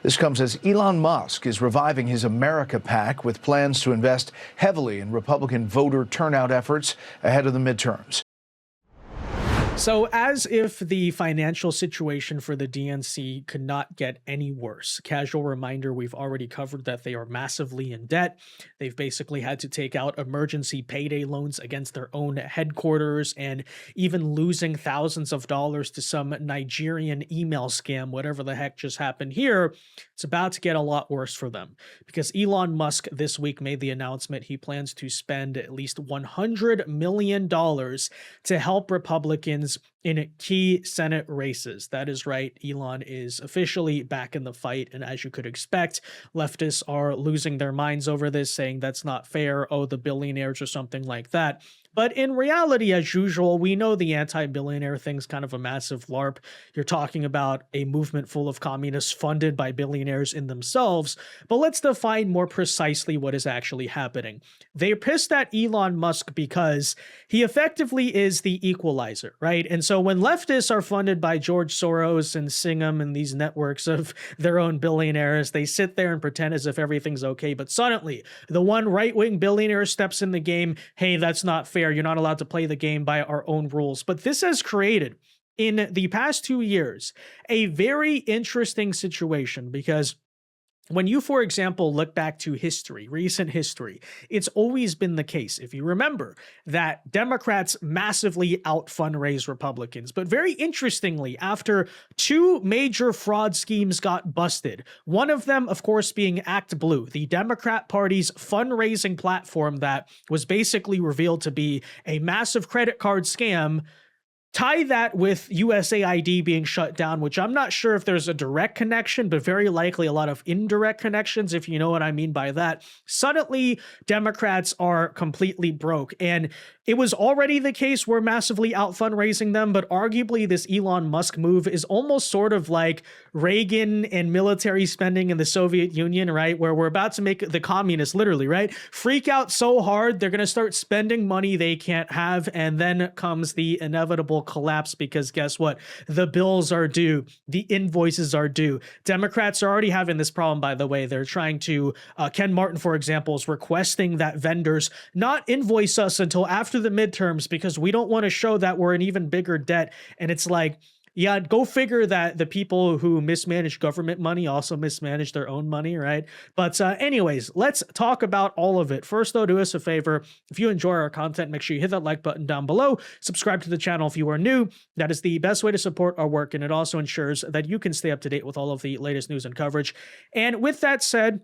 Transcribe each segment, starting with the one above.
This comes as Elon Musk is reviving his America PAC with plans to invest heavily in Republican voter turnout efforts ahead of the midterms. So as if the financial situation for the DNC could not get any worse. Casual reminder, we've already covered that they are massively in debt. They've basically had to take out emergency payday loans against their own headquarters and even losing thousands of dollars to some Nigerian email scam, whatever the heck just happened here. It's about to get a lot worse for them because Elon Musk this week made the announcement he plans to spend at least $100 million to help Republicans in key Senate races. That is right. Elon is officially back in the fight. And as you could expect, leftists are losing their minds over this, saying that's not fair. Oh, the billionaires or something like that. But in reality, as usual, we know the anti-billionaire thing's kind of a massive LARP. You're talking about a movement full of communists funded by billionaires in themselves. But let's define more precisely what is actually happening. They're pissed at Elon Musk because he effectively is the equalizer, right? And so when leftists are funded by George Soros and Singham and these networks of their own billionaires, they sit there and pretend as if everything's okay. But suddenly, the one right-wing billionaire steps in the game. Hey, that's not fair. You're not allowed to play the game by our own rules. But this has created, in the past 2 years, a very interesting situation because when you, for example, look back to history, recent history, it's always been the case, if you remember, that Democrats massively out-fundraise Republicans. But very interestingly, after two major fraud schemes got busted, one of them, of course, being Act Blue, the Democrat Party's fundraising platform that was basically revealed to be a massive credit card scam. Tie that with USAID being shut down, which I'm not sure if there's a direct connection, but very likely a lot of indirect connections, if you know what I mean by that. Suddenly, Democrats are completely broke. And it was already the case we're massively out fundraising them, but arguably this Elon Musk move is almost sort of like Reagan and military spending in the Soviet Union, right? Where we're about to make the communists literally, right? Freak out so hard, they're going to start spending money they can't have. And then comes the inevitable collapse because guess what? The bills are due. The invoices are due. Democrats are already having this problem, by the way. They're trying to, Ken Martin, for example, is requesting that vendors not invoice us until after the midterms because we don't want to show that we're in even bigger debt. And it's like, yeah, go figure that the people who mismanage government money also mismanage their own money, right? But anyways, let's talk about all of it. First, though, do us a favor. If you enjoy our content, make sure you hit that like button down below. Subscribe to the channel if you are new. That is the best way to support our work, and it also ensures that you can stay up to date with all of the latest news and coverage. And with that said,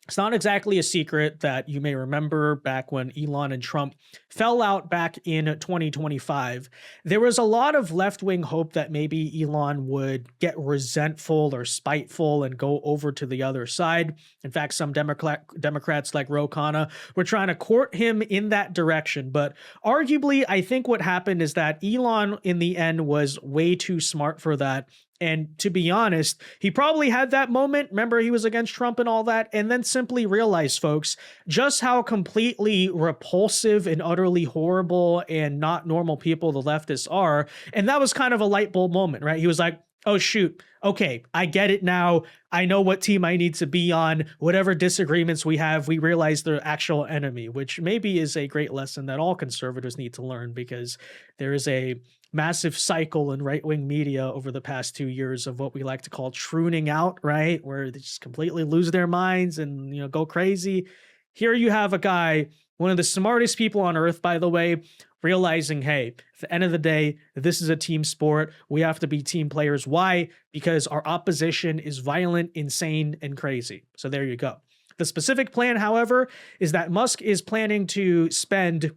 it's not exactly a secret that you may remember back when Elon and Trump fell out back in 2025. There was a lot of left-wing hope that maybe Elon would get resentful or spiteful and go over to the other side. In fact, some Democrats like Ro Khanna were trying to court him in that direction. But arguably, I think what happened is that Elon in the end was way too smart for that. And to be honest, he probably had that moment. Remember, he was against Trump and all that, and then simply realized, folks, just how completely repulsive and utterly horrible and not normal people the leftists are. And that was kind of a light bulb moment, right? He was like, oh, shoot. Okay, I get it now. I know what team I need to be on. Whatever disagreements we have, we realize the actual enemy, which maybe is a great lesson that all conservatives need to learn because there is a massive cycle in right-wing media over the past 2 years of what we like to call trooning out, right? Where they just completely lose their minds and, go crazy. Here you have a guy, one of the smartest people on earth, by the way, realizing, hey, at the end of the day, this is a team sport. We have to be team players. Why? Because our opposition is violent, insane, and crazy. So there you go. The specific plan, however, is that Musk is planning to spend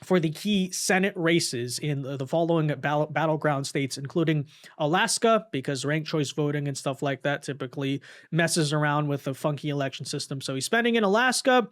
for the key Senate races in the following battleground states, including Alaska, because ranked choice voting and stuff like that typically messes around with the funky election system. So he's spending in Alaska,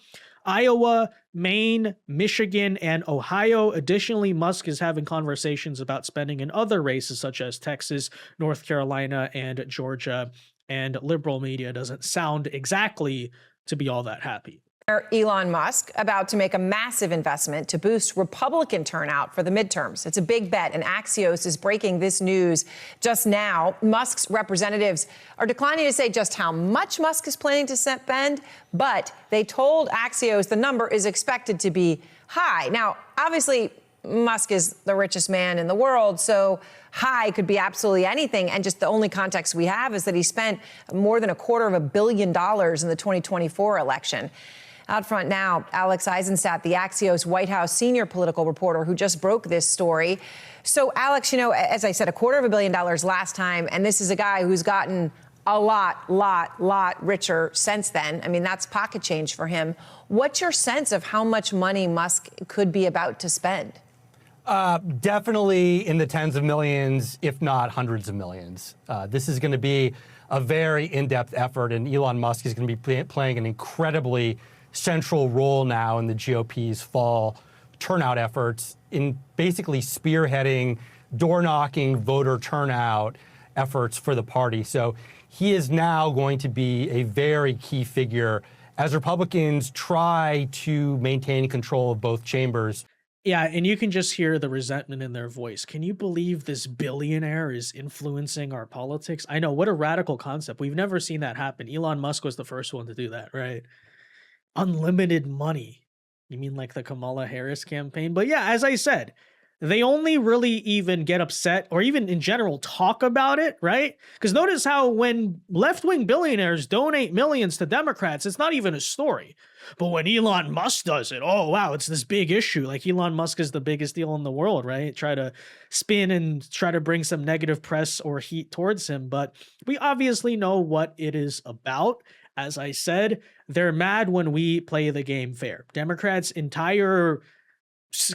Iowa, Maine, Michigan, and Ohio. Additionally, Musk is having conversations about spending in other races such as Texas, North Carolina, and Georgia. And liberal media doesn't sound exactly to be all that happy. Elon Musk about to make a massive investment to boost Republican turnout for the midterms. It's a big bet, and Axios is breaking this news just now. Musk's representatives are declining to say just how much Musk is planning to spend, but they told Axios the number is expected to be high. Now, obviously, Musk is the richest man in the world, so high could be absolutely anything. And just the only context we have is that he spent more than $250 million in the 2024 election. Out front now, Alex Eisenstadt, the Axios White House senior political reporter who just broke this story. So, Alex, you know, as I said, $250 million last time, and this is a guy who's gotten a lot richer since then. I mean, that's pocket change for him. What's your sense of how much money Musk could be about to spend? Definitely in the tens of millions, if not hundreds of millions. This is going to be a very in-depth effort, and Elon Musk is going to be playing an incredibly central role now in the GOP's fall turnout efforts in basically spearheading, door-knocking voter turnout efforts for the party. So he is now going to be a very key figure as Republicans try to maintain control of both chambers. Yeah, and you can just hear the resentment in their voice. Can you believe this billionaire is influencing our politics? I know, what a radical concept. We've never seen that happen. Elon Musk was the first one to do that, right? Unlimited money. You mean like the Kamala Harris campaign? But yeah, as I said, they only really even get upset or even in general talk about it, right? Because notice how when left-wing billionaires donate millions to Democrats, it's not even a story. But when Elon Musk does it, oh, wow, it's this big issue. Like Elon Musk is the biggest deal in the world, right? Try to spin and try to bring some negative press or heat towards him. But we obviously know what it is about. As I said, they're mad when we play the game fair. Democrats' entire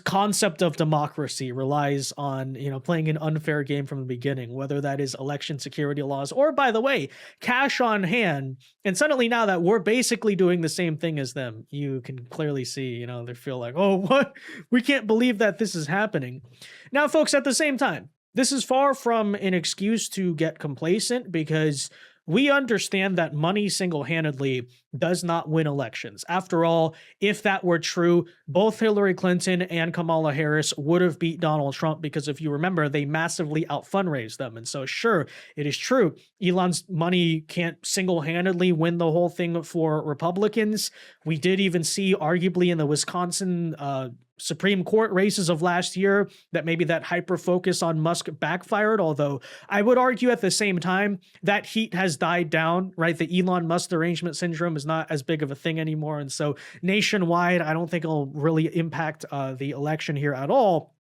concept of democracy relies on, playing an unfair game from the beginning, whether that is election security laws or, by the way, cash on hand. And suddenly now that we're basically doing the same thing as them, you can clearly see, they feel like, oh, what? We can't believe that this is happening. Now, folks, at the same time, this is far from an excuse to get complacent because we understand that money single-handedly does not win elections. After all, if that were true, both Hillary Clinton and Kamala Harris would have beat Donald Trump because if you remember, they massively out-fundraised them. And so sure, it is true, Elon's money can't single-handedly win the whole thing for Republicans. We did even see arguably in the Wisconsin Supreme Court races of last year that maybe that hyper focus on Musk backfired, although I would argue at the same time that heat has died down, right? The Elon Musk derangement syndrome is not as big of a thing anymore. And so nationwide, I don't think it'll really impact the election here at all.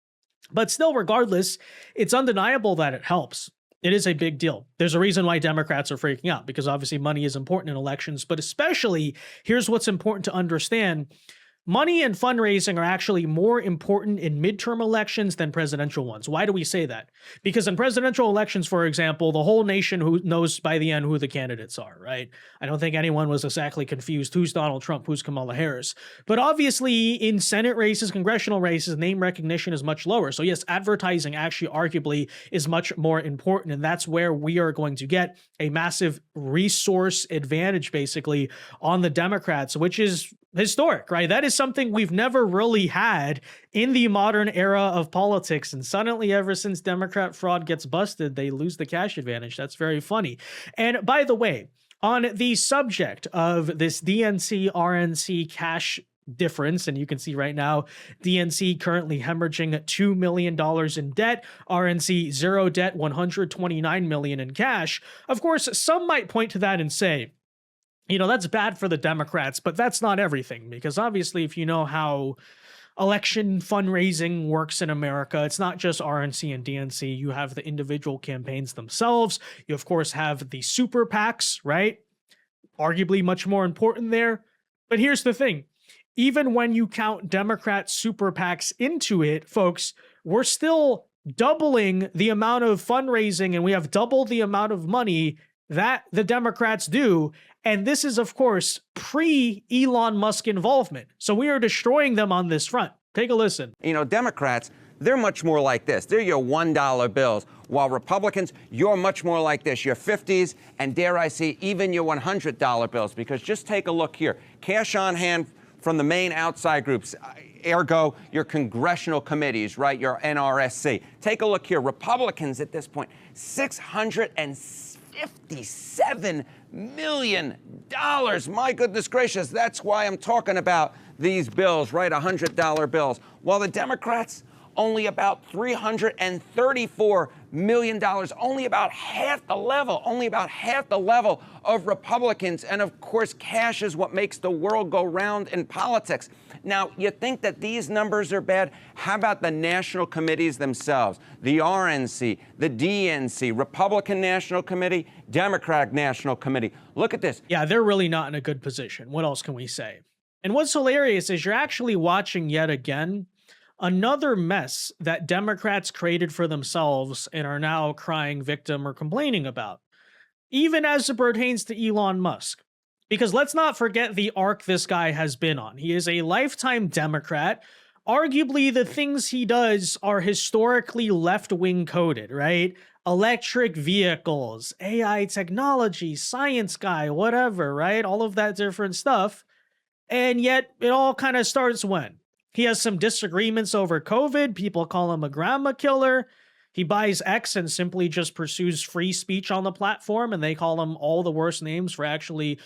But still, regardless, it's undeniable that it helps. It is a big deal. There's a reason why Democrats are freaking out, because obviously money is important in elections, but especially here's what's important to understand. Money and fundraising are actually more important in midterm elections than presidential ones. Why do we say that? Because in presidential elections, for example, the whole nation who knows by the end who the candidates are, right? I don't think anyone was exactly confused who's Donald Trump, who's Kamala Harris. But obviously in Senate races, congressional races, name recognition is much lower. So yes, advertising actually arguably is much more important. And that's where we are going to get a massive resource advantage basically on the Democrats, which is historic, right? That is something we've never really had in the modern era of politics. And suddenly, ever since Democrat fraud gets busted, they lose the cash advantage. That's very funny. And by the way, on the subject of this DNC, RNC cash difference, and you can see right now, DNC currently hemorrhaging $2 million in debt, RNC zero debt, $129 million in cash. Of course, some might point to that and say, that's bad for the Democrats, but that's not everything, because obviously if you know how election fundraising works in America, it's not just RNC and DNC. You have the individual campaigns themselves. You, of course, have the super PACs, right? Arguably much more important there. But here's the thing. Even when you count Democrat super PACs into it, folks, we're still doubling the amount of fundraising and we have double the amount of money that the Democrats do. And this is, of course, pre-Elon Musk involvement. So we are destroying them on this front. Take a listen. Democrats, they're much more like this. They're your $1 bills. While Republicans, you're much more like this, your 50s, and dare I say, even your $100 bills. Because just take a look here. Cash on hand from the main outside groups, ergo your congressional committees, right, your NRSC. Take a look here. Republicans at this point, $657 million. My goodness gracious, that's why I'm talking about these bills, right, $100 bills. While the Democrats, only about $334 million, only about half the level of Republicans. And of course, cash is what makes the world go round in politics. Now, you think that these numbers are bad? How about the national committees themselves? The RNC, the DNC, Republican National Committee, Democratic National Committee. Look at this. Yeah, they're really not in a good position. What else can we say? And what's hilarious is you're actually watching yet again another mess that Democrats created for themselves and are now crying victim or complaining about, even as it pertains to Elon Musk. Because let's not forget the arc this guy has been on. He is a lifetime Democrat. Arguably, the things he does are historically left-wing coded, right? Electric vehicles, AI technology, science guy, whatever, right? All of that different stuff. And yet it all kind of starts when? He has some disagreements over COVID. People call him a grandma killer. He buys X and simply just pursues free speech on the platform, and they call him all the worst names for actually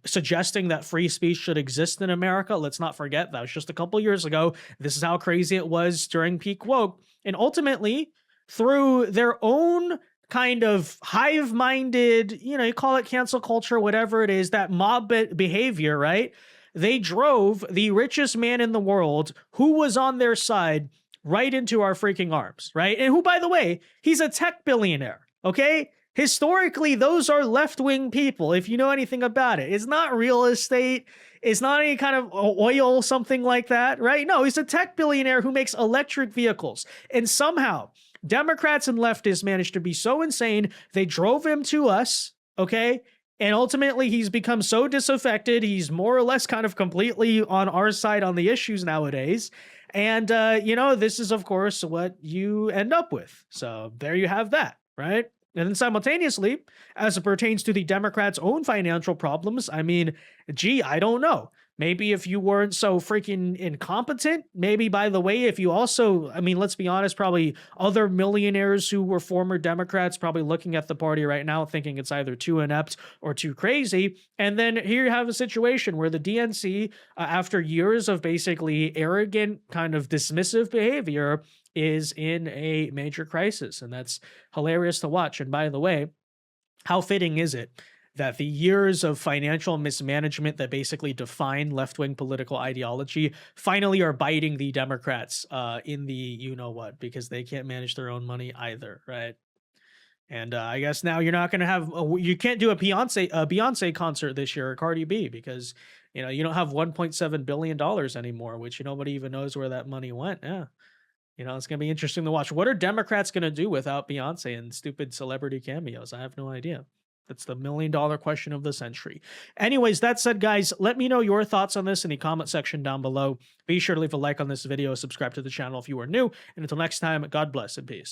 suggesting that free speech should exist in America. Let's not forget that was just a couple years ago. This is how crazy it was during peak woke. And ultimately, through their own kind of hive-minded, you call it cancel culture, whatever it is, that mob behavior, right? They drove the richest man in the world who was on their side right into our freaking arms, right? And who, by the way, he's a tech billionaire, okay? Historically, those are left-wing people, if you know anything about it. It's not real estate. It's not any kind of oil, something like that, right? No, he's a tech billionaire who makes electric vehicles. And somehow, Democrats and leftists managed to be so insane, they drove him to us, okay? And ultimately, he's become so disaffected. He's more or less kind of completely on our side on the issues nowadays. And, this is, of course, what you end up with. So there you have that, right? And then simultaneously, as it pertains to the Democrats' own financial problems, I mean, I don't know. Maybe if you weren't so freaking incompetent, maybe, by the way, if you also, let's be honest, probably other millionaires who were former Democrats probably looking at the party right now thinking it's either too inept or too crazy. And then here you have a situation where the DNC, after years of basically arrogant, kind of dismissive behavior, is in a major crisis. And that's hilarious to watch. And by the way, how fitting is it that the years of financial mismanagement that basically define left-wing political ideology finally are biting the Democrats in the you-know-what, because they can't manage their own money either, right? And I guess now you're not going to have, you can't do a Beyonce concert this year, or Cardi B, because, you don't have $1.7 billion anymore, which nobody even knows where that money went. Yeah. It's going to be interesting to watch. What are Democrats going to do without Beyonce and stupid celebrity cameos? I have no idea. That's the $1 million question of the century. Anyways, that said, guys, let me know your thoughts on this in the comment section down below. Be sure to leave a like on this video, subscribe to the channel if you are new, and until next time, God bless and peace.